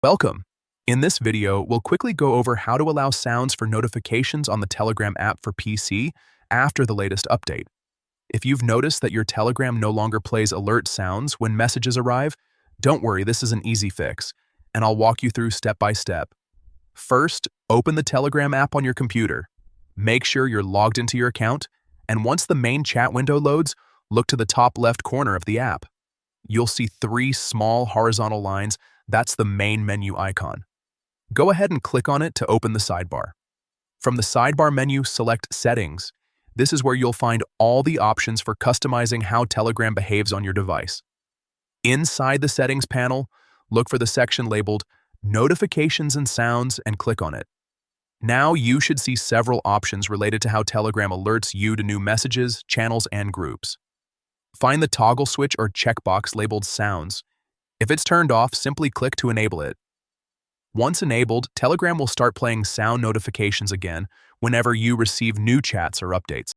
Welcome. In this video, we'll quickly go over how to allow sounds for notifications on the Telegram app for PC after the latest update. If you've noticed that your Telegram no longer plays alert sounds when messages arrive, don't worry, this is an easy fix, and I'll walk you through step by step. First, open the Telegram app on your computer. Make sure you're logged into your account, and once the main chat window loads, look to the top left corner of the app. You'll see three small horizontal lines. That's the main menu icon. Go ahead and click on it to open the sidebar. From the sidebar menu, select Settings. This is where you'll find all the options for customizing how Telegram behaves on your device. Inside the Settings panel, look for the section labeled Notifications and Sounds and click on it. Now you should see several options related to how Telegram alerts you to new messages, channels, and groups. Find the toggle switch or checkbox labeled Sounds. If it's turned off, simply click to enable it. Once enabled, Telegram will start playing sound notifications again whenever you receive new chats or updates.